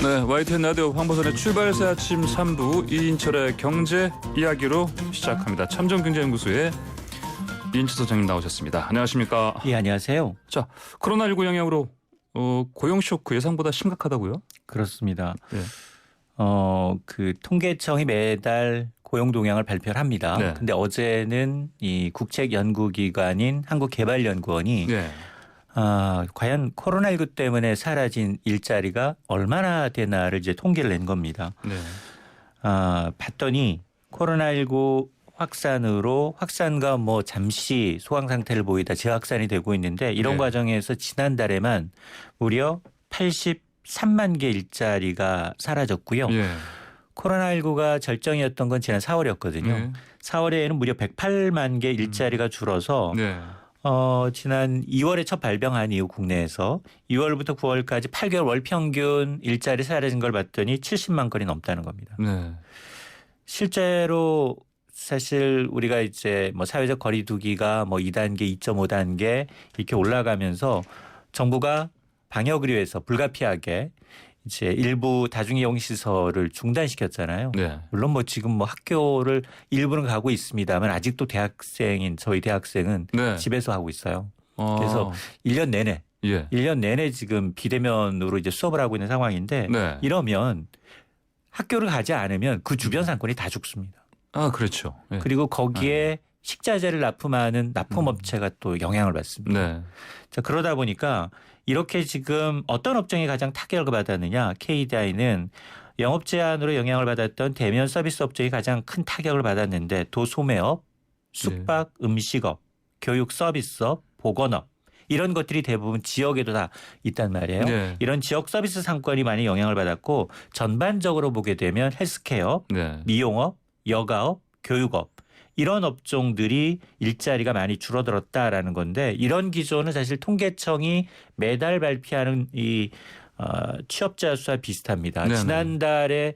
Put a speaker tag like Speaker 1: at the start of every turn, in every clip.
Speaker 1: 네, YTN 라디오 황보선의 출발새 아침 3부 이인철의 경제 이야기로 시작합니다. 참정경제연구소의 이인철 소장님 나오셨습니다. 안녕하십니까?
Speaker 2: 예, 안녕하세요.
Speaker 1: 자, 코로나19 영향으로 고용 쇼크 예상보다 심각하다고요?
Speaker 2: 그렇습니다.
Speaker 1: 네.
Speaker 2: 그 통계청이 매달 고용 동향을 발표를 합니다.
Speaker 1: 네.
Speaker 2: 근데 어제는 이 국책연구기관인 한국개발연구원이
Speaker 1: 네.
Speaker 2: 과연 코로나19 때문에 사라진 일자리가 얼마나 되나를 이제 통계를 낸 겁니다.
Speaker 1: 네.
Speaker 2: 봤더니 코로나19 확산으로 확산과 뭐 잠시 소강 상태를 보이다 재확산이 되고 있는데 이런
Speaker 1: 네.
Speaker 2: 과정에서 지난달에만 무려 83만 개 일자리가 사라졌고요.
Speaker 1: 예.
Speaker 2: 코로나19가 절정이었던 건 지난 4월이었거든요.
Speaker 1: 네.
Speaker 2: 4월에는 무려 108만 개 일자리가 줄어서
Speaker 1: 네.
Speaker 2: 지난 2월에 첫 발병한 이후 국내에서 2월부터 9월까지 8개월 월 평균 일자리 사라진 걸 봤더니 70만 건이 넘다는 겁니다.
Speaker 1: 네.
Speaker 2: 실제로 사실 우리가 이제 뭐 사회적 거리두기가 뭐 2단계, 2.5단계 이렇게 올라가면서 정부가 방역을 위해서 불가피하게 이제 일부 다중이용 시설을 중단시켰잖아요.
Speaker 1: 네.
Speaker 2: 물론 뭐 지금 뭐 학교를 일부는 가고 있습니다만 아직도 대학생인 저희 대학생은
Speaker 1: 네.
Speaker 2: 집에서 하고 있어요. 그래서 1년 내내
Speaker 1: 예.
Speaker 2: 1년 내내 지금 비대면으로 이제 수업을 하고 있는 상황인데
Speaker 1: 네.
Speaker 2: 이러면 학교를 가지 않으면 그 주변 상권이 다 죽습니다.
Speaker 1: 그렇죠. 예.
Speaker 2: 그리고 거기에 식자재를 납품하는 납품업체가 또 영향을 받습니다.
Speaker 1: 네.
Speaker 2: 자, 그러다 보니까 이렇게 지금 어떤 업종이 가장 타격을 받았느냐. KDI는 영업 제한으로 영향을 받았던 대면 서비스 업종이 가장 큰 타격을 받았는데 도소매업, 숙박, 음식업, 교육 서비스업, 보건업 이런 것들이 대부분 지역에도 다 있단 말이에요.
Speaker 1: 네.
Speaker 2: 이런 지역 서비스 상권이 많이 영향을 받았고 전반적으로 보게 되면 헬스케어,
Speaker 1: 네.
Speaker 2: 미용업, 여가업, 교육업 이런 업종들이 일자리가 많이 줄어들었다라는 건데 이런 기조는 사실 통계청이 매달 발표하는 이 취업자 수와 비슷합니다.
Speaker 1: 네네.
Speaker 2: 지난달에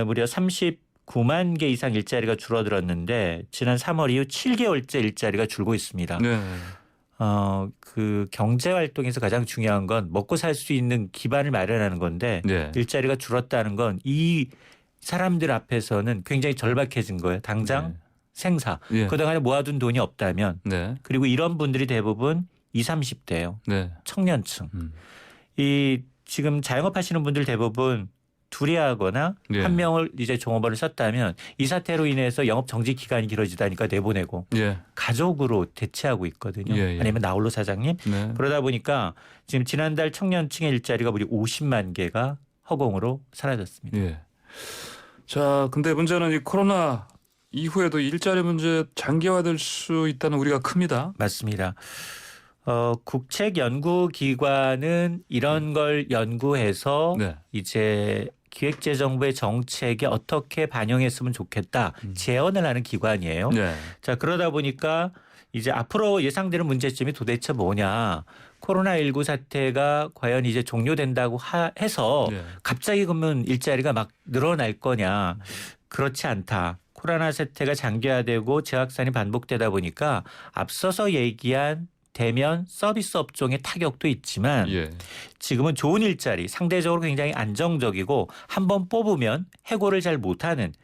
Speaker 2: 무려 39만 개 이상 일자리가 줄어들었는데 지난 3월 이후 7개월째 일자리가 줄고 있습니다.
Speaker 1: 네.
Speaker 2: 그 경제 활동에서 가장 중요한 건 먹고 살 수 있는 기반을 마련하는 건데
Speaker 1: 네.
Speaker 2: 일자리가 줄었다는 건 이 사람들 앞에서는 굉장히 절박해진 거예요. 당장
Speaker 1: 네.
Speaker 2: 생사.
Speaker 1: 예.
Speaker 2: 그동안에 모아둔 돈이 없다면
Speaker 1: 네.
Speaker 2: 그리고 이런 분들이 대부분 20, 30대예요.
Speaker 1: 네.
Speaker 2: 청년층.
Speaker 1: 음.
Speaker 2: 이 지금 자영업 하시는 분들 대부분 둘이 하거나
Speaker 1: 예.
Speaker 2: 한 명을 이제 종업원을 썼다면 이 사태로 인해서 영업 정지 기간이 길어지다니까 내보내고
Speaker 1: 예.
Speaker 2: 가족으로 대체하고 있거든요.
Speaker 1: 예, 예.
Speaker 2: 아니면 나홀로 사장님.
Speaker 1: 네.
Speaker 2: 그러다 보니까 지금 지난달 청년층의 일자리가 무려 50만 개가 허공으로 사라졌습니다.
Speaker 1: 예. 자, 근데 문제는 이 코로나 이후에도 일자리 문제 장기화될 수 있다는 우려가 큽니다.
Speaker 2: 맞습니다. 국책연구기관은 이런 걸 연구해서
Speaker 1: 네.
Speaker 2: 이제 기획재정부의 정책에 어떻게 반영했으면 좋겠다 제언을 하는 기관이에요.
Speaker 1: 네.
Speaker 2: 자, 그러다 보니까 이제 앞으로 예상되는 문제점이 도대체 뭐냐. 코로나19 사태가 과연 이제 종료된다고 해서
Speaker 1: 네.
Speaker 2: 갑자기 그러면 일자리가 막 늘어날 거냐. 그렇지 않다. 코로나 사태가 장기화되고 재확산이 반복되다 보니까 앞서서 얘기한 대면 서비스 업종의 타격도 있지만
Speaker 1: 예.
Speaker 2: 지금은 좋은 일자리 상대적으로 굉장히 안정적이고 한번 뽑으면 해고를 잘 못하는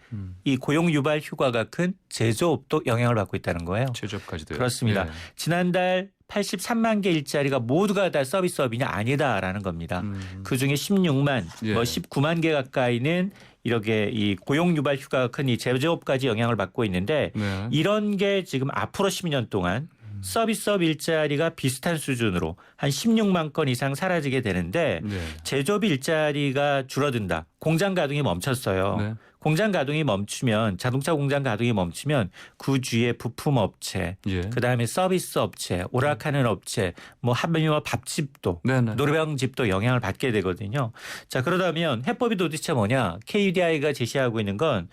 Speaker 2: 이 고용 유발 효과가 큰 제조업도 영향을 받고 있다는 거예요.
Speaker 1: 제조업까지도.
Speaker 2: 그렇습니다.
Speaker 1: 예.
Speaker 2: 지난달 83만 개 일자리가 모두가 다 서비스업이냐 아니다라는 겁니다. 그중에 16만
Speaker 1: 예.
Speaker 2: 뭐 19만 개 가까이는 이렇게 이 고용 유발 효과가 큰 이 제조업까지 영향을 받고 있는데
Speaker 1: 네.
Speaker 2: 이런 게 지금 앞으로 10년 동안 서비스업 일자리가 비슷한 수준으로 한 16만 건 이상 사라지게 되는데
Speaker 1: 네.
Speaker 2: 제조업 일자리가 줄어든다. 공장 가동이 멈췄어요.
Speaker 1: 네.
Speaker 2: 공장 가동이 멈추면 자동차 공장 가동이 멈추면 그 주위에 부품 업체,
Speaker 1: 예.
Speaker 2: 그다음에 서비스 업체, 오락하는 업체, 뭐 하물며 밥집도
Speaker 1: 네네.
Speaker 2: 노래방집도 영향을 받게 되거든요. 자, 그러다면 해법이 도대체 뭐냐? KDI가 제시하고 있는 건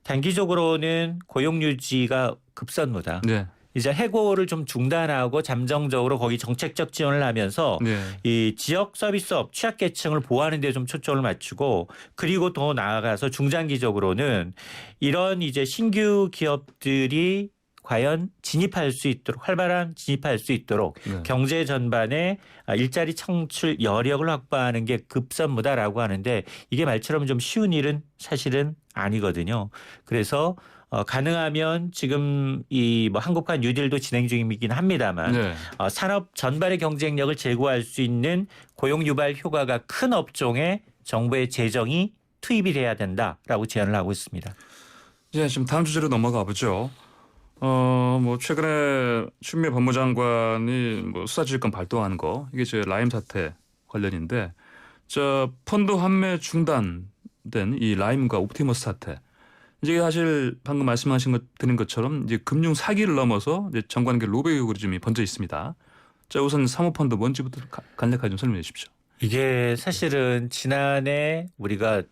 Speaker 2: 단기적으로는 고용 유지가 급선무다.
Speaker 1: 네.
Speaker 2: 이제 해고를 좀 중단하고 잠정적으로 거기 정책적 지원을 하면서
Speaker 1: 네.
Speaker 2: 이 지역 서비스업 취약계층을 보호하는 데 좀 초점을 맞추고 그리고 더 나아가서 중장기적으로는 이런 이제 신규 기업들이 과연 진입할 수 있도록 활발한 진입할 수 있도록
Speaker 1: 네.
Speaker 2: 경제 전반에 일자리 창출 여력을 확보하는 게 급선무다라고 하는데 이게 말처럼 좀 쉬운 일은 사실은 아니거든요. 그래서 가능하면 지금 이 뭐 한국화 뉴딜도 진행 중이긴 합니다만
Speaker 1: 네.
Speaker 2: 산업 전반의 경쟁력을 제고할 수 있는 고용 유발 효과가 큰 업종에 정부의 재정이 투입이 돼야 된다라고 제안을 하고 있습니다.
Speaker 1: 예, 지금 다음 주제로 넘어가 보죠. 뭐 최근에 추미애 법무장관이 뭐 수사지휘권 발동한 거 이게 저 라임 사태 관련인데 저 펀드 환매 중단된 이 라임과 옵티머스 사태 이제 사실 방금 말씀하신 것 드린 것처럼 이제 금융 사기를 넘어서 이제 정관계 로비 의혹으로 좀 번져 있습니다. 자 우선 사모펀드 뭔지부터 간략하게 좀 설명해 주십시오.
Speaker 2: 이게 사실은 지난해 우리가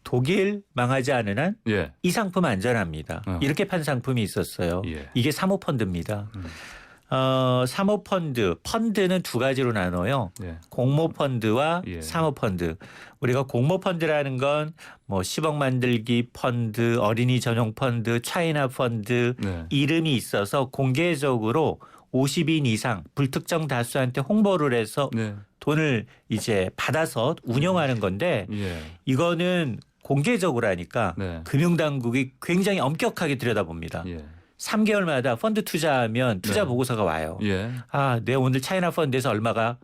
Speaker 2: 독일 망하지 않은 한
Speaker 1: 예,
Speaker 2: 이 상품 안전합니다. 이렇게 판 상품이 있었어요.
Speaker 1: 예.
Speaker 2: 이게 사모펀드입니다. 사모펀드, 펀드는 두 가지로 나눠요.
Speaker 1: 예.
Speaker 2: 공모펀드와
Speaker 1: 예.
Speaker 2: 사모펀드. 우리가 공모펀드라는 건 뭐 10억 만들기 펀드, 어린이 전용 펀드, 차이나 펀드
Speaker 1: 네.
Speaker 2: 이름이 있어서 공개적으로 50인 이상 불특정 다수한테 홍보를 해서
Speaker 1: 네.
Speaker 2: 돈을 이제 받아서 운영하는 건데
Speaker 1: 예.
Speaker 2: 이거는 공개적으로 하니까
Speaker 1: 네.
Speaker 2: 금융당국이 굉장히 엄격하게 들여다봅니다.
Speaker 1: 예.
Speaker 2: 3개월마다 펀드 투자하면 투자
Speaker 1: 네.
Speaker 2: 보고서가 와요.
Speaker 1: 예.
Speaker 2: 아, 내가 오늘 차이나 펀드에서 얼마가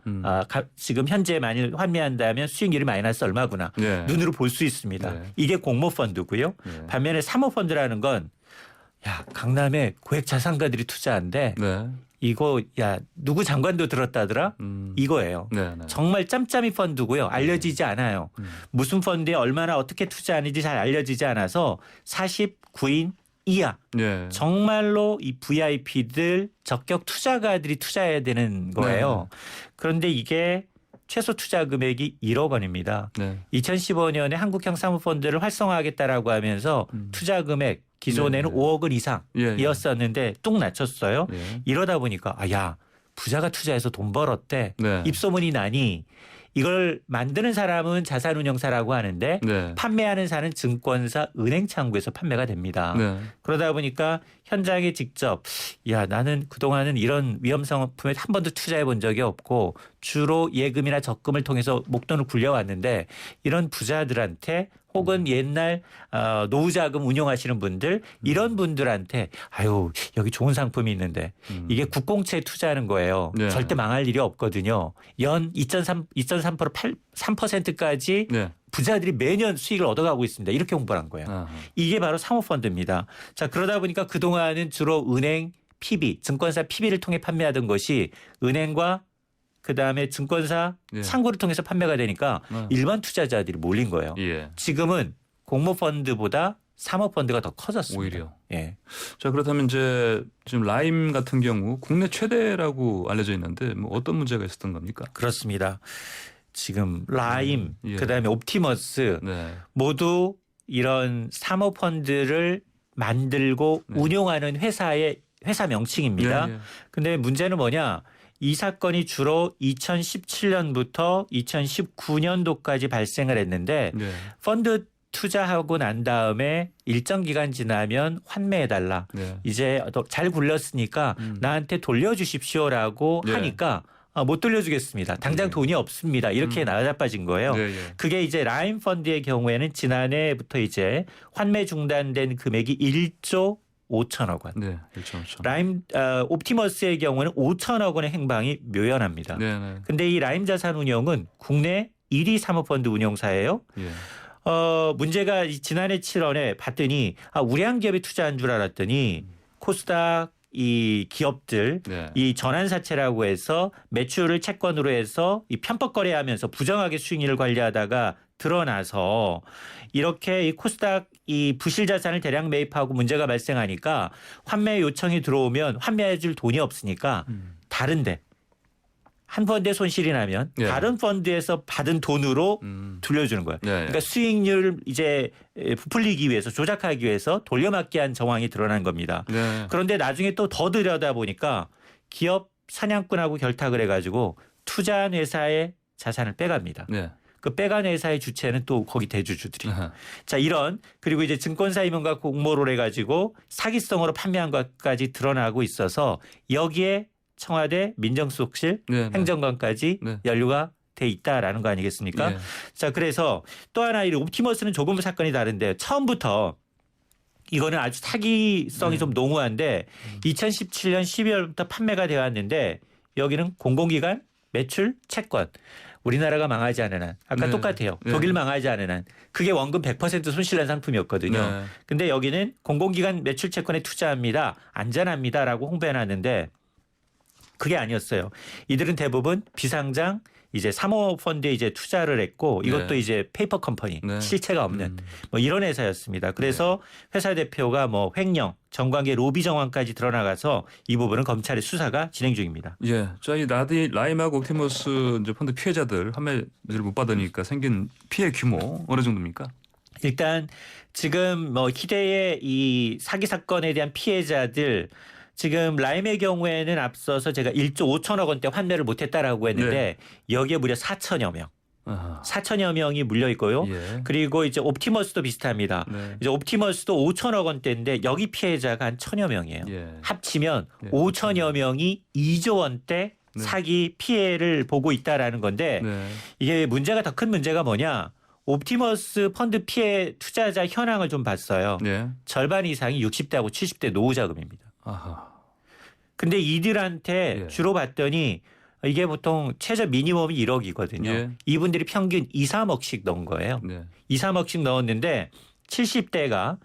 Speaker 2: 지금 현재 만일 환매한다면 수익률이 마이너스 얼마구나.
Speaker 1: 예.
Speaker 2: 눈으로 볼 수 있습니다.
Speaker 1: 네.
Speaker 2: 이게 공모펀드고요.
Speaker 1: 예.
Speaker 2: 반면에 사모펀드라는 건 야, 강남에 고액 자산가들이 투자한데
Speaker 1: 네.
Speaker 2: 이거 야, 누구 장관도 들었다더라? 이거예요.
Speaker 1: 네. 네.
Speaker 2: 정말 짬짬이 펀드고요. 알려지지 않아요. 무슨 펀드에 얼마나 어떻게 투자하는지 잘 알려지지 않아서 49인 이하.
Speaker 1: 예.
Speaker 2: 정말로 이 VIP들 적격 투자가들이 투자해야 되는 거예요. 그런데 이게 최소 투자 금액이 1억 원입니다.
Speaker 1: 네.
Speaker 2: 2015년에 한국형 사모펀드를 활성화하겠다라고 하면서 투자 금액 기존에는
Speaker 1: 네.
Speaker 2: 5억 원
Speaker 1: 예.
Speaker 2: 이상이었었는데 뚝 낮췄어요.
Speaker 1: 예.
Speaker 2: 이러다 보니까 야 부자가 투자해서 돈 벌었대.
Speaker 1: 네.
Speaker 2: 입소문이 나니 이걸 만드는 사람은 자산운용사라고 하는데
Speaker 1: 네.
Speaker 2: 판매하는 사는 증권사 은행창구에서 판매가 됩니다.
Speaker 1: 네.
Speaker 2: 그러다 보니까 현장에 직접 야 나는 그동안은 이런 위험 상품에 한 번도 투자해 본 적이 없고 주로 예금이나 적금을 통해서 목돈을 굴려왔는데 이런 부자들한테 혹은 옛날 노후자금 운용하시는 분들 이런 분들한테 아유 여기 좋은 상품이 있는데 이게 국공채에 투자하는 거예요.
Speaker 1: 네.
Speaker 2: 절대 망할 일이 없거든요. 연 2.3% 3%까지
Speaker 1: 네.
Speaker 2: 부자들이 매년 수익을 얻어가고 있습니다. 이렇게 홍보를 한 거예요.
Speaker 1: 아하.
Speaker 2: 이게 바로 사모펀드입니다. 자 그러다 보니까 그동안은 주로 은행 PB, 증권사 PB를 통해 판매하던 것이 은행과 그다음에 증권사
Speaker 1: 예.
Speaker 2: 창구를 통해서 판매가 되니까 일반 투자자들이 몰린 거예요.
Speaker 1: 예.
Speaker 2: 지금은 공모펀드보다 사모펀드가 더 커졌습니다.
Speaker 1: 오히려.
Speaker 2: 예.
Speaker 1: 자 그렇다면 이제 지금 라임 같은 경우 국내 최대라고 알려져 있는데 뭐 어떤 문제가 있었던 겁니까?
Speaker 2: 그렇습니다. 지금 라임,
Speaker 1: 예.
Speaker 2: 그다음에 옵티머스
Speaker 1: 네.
Speaker 2: 모두 이런 사모펀드를 만들고
Speaker 1: 네.
Speaker 2: 운용하는 회사 명칭입니다.
Speaker 1: 예, 예.
Speaker 2: 근데 문제는 뭐냐? 이 사건이 주로 2017년부터 2019년도까지 발생을 했는데
Speaker 1: 네.
Speaker 2: 펀드 투자하고 난 다음에 일정 기간 지나면 환매해달라.
Speaker 1: 네.
Speaker 2: 이제 잘 굴렸으니까 나한테 돌려주십시오라고
Speaker 1: 예.
Speaker 2: 하니까 못 돌려주겠습니다. 당장 돈이 없습니다. 이렇게 나자빠진 거예요.
Speaker 1: 네, 예.
Speaker 2: 그게 이제 라임 펀드의 경우에는 지난해부터 이제 환매 중단된 금액이 1조 5천억 원.
Speaker 1: 네. 1.5천.
Speaker 2: 라임 옵티머스의 경우는 5천억 원의 행방이 묘연합니다.
Speaker 1: 네, 네.
Speaker 2: 근데 이 라임 자산운용은 국내 1위 사모펀드 운용사예요.
Speaker 1: 예.
Speaker 2: 문제가 지난해 7월에 봤더니 우량 기업에 투자한 줄 알았더니 코스닥 이 기업들
Speaker 1: 네.
Speaker 2: 이 전환사채라고 해서 매출을 채권으로 해서 이 편법 거래하면서 부정하게 수익률을 관리하다가 드러나서 이렇게 이 코스닥 이 부실 자산을 대량 매입하고 문제가 발생하니까 환매 요청이 들어오면 환매해줄 돈이 없으니까 다른데 한 펀드에 손실이 나면
Speaker 1: 예.
Speaker 2: 다른 펀드에서 받은 돈으로 돌려주는 거예요.
Speaker 1: 네.
Speaker 2: 그러니까 수익률을 이제 부풀리기 위해서 조작하기 위해서 돌려막기 한 정황이 드러난 겁니다.
Speaker 1: 네.
Speaker 2: 그런데 나중에 또 더 들여다 보니까 기업 사냥꾼하고 결탁을 해가지고 투자한 회사의 자산을 빼갑니다.
Speaker 1: 네.
Speaker 2: 그 빼간 회사의 주체는 또 거기 대주주들이.
Speaker 1: 아하.
Speaker 2: 자, 이런 그리고 이제 증권사 임원과 공모를 해가지고 사기성으로 판매한 것까지 드러나고 있어서 여기에 청와대 민정수석실
Speaker 1: 네, 네.
Speaker 2: 행정관까지
Speaker 1: 네.
Speaker 2: 연루가 돼 있다라는 거 아니겠습니까?
Speaker 1: 예.
Speaker 2: 자, 그래서 또 하나 이 옵티머스는 조금 사건이 다른데 처음부터 이거는 아주 사기성이
Speaker 1: 네.
Speaker 2: 좀 농후한데 2017년 12월부터 판매가 되어 왔는데 여기는 공공기관 매출 채권. 우리나라가 망하지 않은 한 아까
Speaker 1: 네.
Speaker 2: 똑같아요.
Speaker 1: 네.
Speaker 2: 독일 망하지 않은 한 그게 원금 100% 손실난 상품이었거든요.
Speaker 1: 네.
Speaker 2: 근데 여기는 공공기관 매출 채권에 투자합니다. 안전합니다라고 홍보해놨는데 그게 아니었어요. 이들은 대부분 비상장 이제 사모펀드에 이제 투자를 했고 이것도
Speaker 1: 네.
Speaker 2: 이제 페이퍼 컴퍼니
Speaker 1: 네.
Speaker 2: 실체가 없는 뭐 이런 회사였습니다. 그래서 회사 대표가 뭐 횡령, 정관계 로비 정황까지 드러나가서 이 부분은 검찰의 수사가 진행 중입니다.
Speaker 1: 예, 저희 라임하고 옵티머스 이제 펀드 피해자들 판매를 못 받으니까 생긴 피해 규모 어느 정도입니까?
Speaker 2: 일단 지금 뭐 희대의 이 사기 사건에 대한 피해자들 지금 라임의 경우에는 앞서서 제가 1조 5천억 원대 환매를 못했다라고 했는데 여기에 무려 4천여 명,
Speaker 1: 아하.
Speaker 2: 4천여 명이 물려 있고요.
Speaker 1: 예.
Speaker 2: 그리고 이제 옵티머스도 비슷합니다.
Speaker 1: 네.
Speaker 2: 이제 옵티머스도 5천억 원대인데 여기 피해자가 한 1,000여 명이에요.
Speaker 1: 예.
Speaker 2: 합치면
Speaker 1: 예.
Speaker 2: 5천여 명이 2조 원대
Speaker 1: 네.
Speaker 2: 사기 피해를 보고 있다라는 건데
Speaker 1: 네.
Speaker 2: 이게 문제가 더 큰 문제가 뭐냐? 옵티머스 펀드 피해 투자자 현황을 좀 봤어요.
Speaker 1: 네.
Speaker 2: 절반 이상이 60대하고 70대 노후 자금입니다.
Speaker 1: 아하.
Speaker 2: 근데 이들한테
Speaker 1: 예.
Speaker 2: 주로 봤더니 이게 보통 최저 미니멈이 1억이거든요.
Speaker 1: 예.
Speaker 2: 이분들이 평균 2, 3억씩 넣은 거예요.
Speaker 1: 네.
Speaker 2: 2, 3억씩 넣었는데 70대가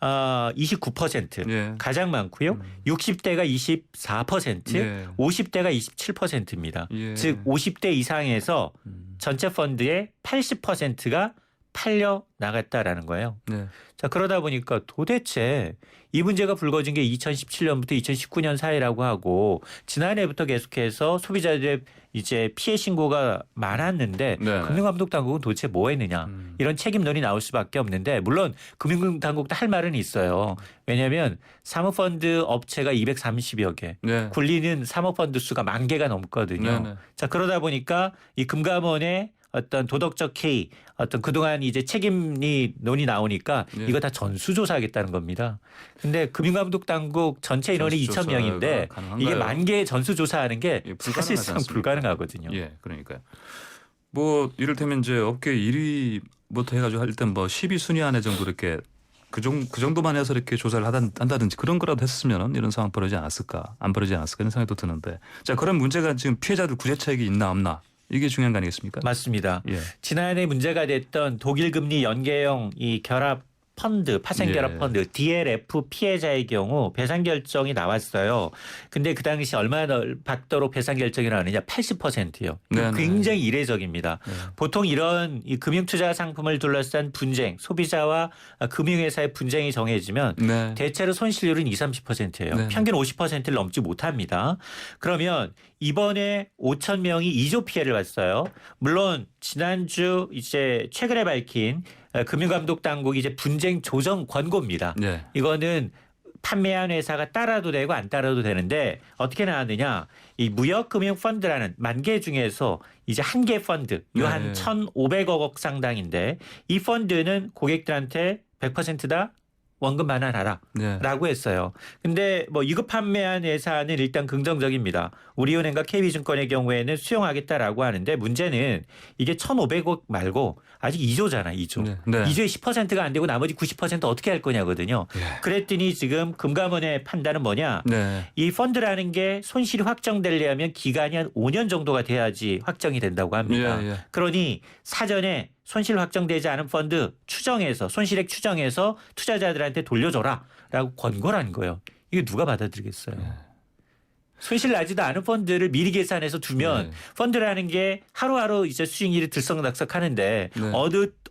Speaker 2: 29%
Speaker 1: 예.
Speaker 2: 가장 많고요. 60대가 24%,
Speaker 1: 예.
Speaker 2: 50대가 27%입니다.
Speaker 1: 예.
Speaker 2: 즉 50대 이상에서 전체 펀드의 80%가 팔려 나갔다라는 거예요.
Speaker 1: 네.
Speaker 2: 자, 그러다 보니까 도대체 이 문제가 불거진 게 2017년부터 2019년 사이라고 하고 지난해부터 계속해서 소비자들의 이제 피해 신고가 많았는데
Speaker 1: 네.
Speaker 2: 금융감독당국은 도대체 뭐 했느냐 이런 책임론이 나올 수밖에 없는데 물론 금융당국도 할 말은 있어요. 왜냐하면 사모펀드 업체가 230여 개
Speaker 1: 네.
Speaker 2: 굴리는 사모펀드 수가 10,000개가 넘거든요.
Speaker 1: 네, 네.
Speaker 2: 자, 그러다 보니까 이 금감원의 어떤 도덕적 해이, 어떤 그동안 이제 책임이 논이 나오니까
Speaker 1: 네.
Speaker 2: 이거 다 전수조사하겠다는 겁니다. 근데 금융감독 당국 전체 인원이
Speaker 1: 전수조사가
Speaker 2: 2,000명인데
Speaker 1: 가능한가요?
Speaker 2: 이게 10,000개 전수조사하는 게
Speaker 1: 예, 불가능하지
Speaker 2: 사실상
Speaker 1: 않습니까?
Speaker 2: 불가능하거든요.
Speaker 1: 예, 그러니까요. 뭐 이를테면 이제 업계 1위부터 해가지고 일단 뭐 10위 순위 안에 정도 이렇게 그 정도만 해서 이렇게 조사를 한다든지 그런 거라도 했으면은 이런 상황 벌어지지 않았을까, 안 벌어지지 않았을까 이런 생각도 드는데, 자, 그런 문제가 지금 피해자들 구제책이 있나 없나 이게 중요한 거 아니겠습니까?
Speaker 2: 맞습니다.
Speaker 1: 예.
Speaker 2: 지난해 문제가 됐던 독일 금리 연계형 이 결합 펀드, 파생결합
Speaker 1: 예.
Speaker 2: 펀드, DLF 피해자의 경우 배상 결정이 나왔어요. 근데 그 당시 얼마나 받도록 배상 결정이 나왔느냐? 80%요.
Speaker 1: 네네.
Speaker 2: 굉장히 이례적입니다.
Speaker 1: 네.
Speaker 2: 보통 이런 이 금융투자 상품을 둘러싼 분쟁, 소비자와 금융회사의 분쟁이 정해지면
Speaker 1: 네.
Speaker 2: 대체로 손실률은 20, 30%예요.
Speaker 1: 네네.
Speaker 2: 평균 50%를 넘지 못합니다. 그러면 이번에 5천 명이 2조 피해를 봤어요. 물론 지난주 이제 최근에 밝힌 금융감독 당국이 이제 분쟁 조정 권고입니다.
Speaker 1: 네.
Speaker 2: 이거는 판매한 회사가 따라도 되고 안 따라도 되는데 어떻게 나왔느냐. 이 무역금융펀드라는 10,000개 중에서 이제 한 개 펀드, 요 한
Speaker 1: 네.
Speaker 2: 1,500억 상당인데 이 펀드는 고객들한테 100% 다 원금 반환하라.
Speaker 1: 네.
Speaker 2: 라고 했어요. 근데 뭐 이거 판매한 회사는 일단 긍정적입니다. 우리은행과 KB증권의 경우에는 수용하겠다라고 하는데 문제는 이게 1,500억 말고 아직 2조잖아, 2조.
Speaker 1: 네. 네.
Speaker 2: 2조에 10%가 안 되고 나머지 90% 어떻게 할 거냐거든요.
Speaker 1: 예.
Speaker 2: 그랬더니 지금 금감원의 판단은 뭐냐.
Speaker 1: 네.
Speaker 2: 이 펀드라는 게 손실이 확정되려면 기간이 한 5년 정도가 돼야지 확정이 된다고 합니다.
Speaker 1: 예, 예.
Speaker 2: 그러니 사전에 손실 확정되지 않은 펀드 추정해서 손실액 추정해서 투자자들한테 돌려줘라라고 권고를 한 거예요. 이게 누가 받아들이겠어요. 손실 나지도 않은 펀드를 미리 계산해서 두면
Speaker 1: 네.
Speaker 2: 펀드라는 게 하루하루 이제 수익률이 들썩날썩하는데
Speaker 1: 네.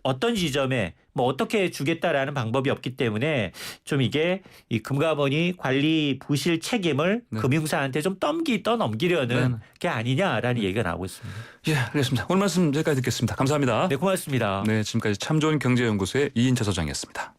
Speaker 2: 어떤 지점에 뭐 어떻게 주겠다라는 방법이 없기 때문에 좀 이게 이 금감원이 관리 부실 책임을
Speaker 1: 네.
Speaker 2: 금융사한테 좀 떠넘기려는
Speaker 1: 네.
Speaker 2: 게 아니냐라는 얘기가 나오고 있습니다.
Speaker 1: 예, 알겠습니다. 오늘 말씀 여기까지 듣겠습니다. 감사합니다.
Speaker 2: 네, 고맙습니다.
Speaker 1: 네, 지금까지 참 좋은 경제연구소의 이인철 소장이었습니다.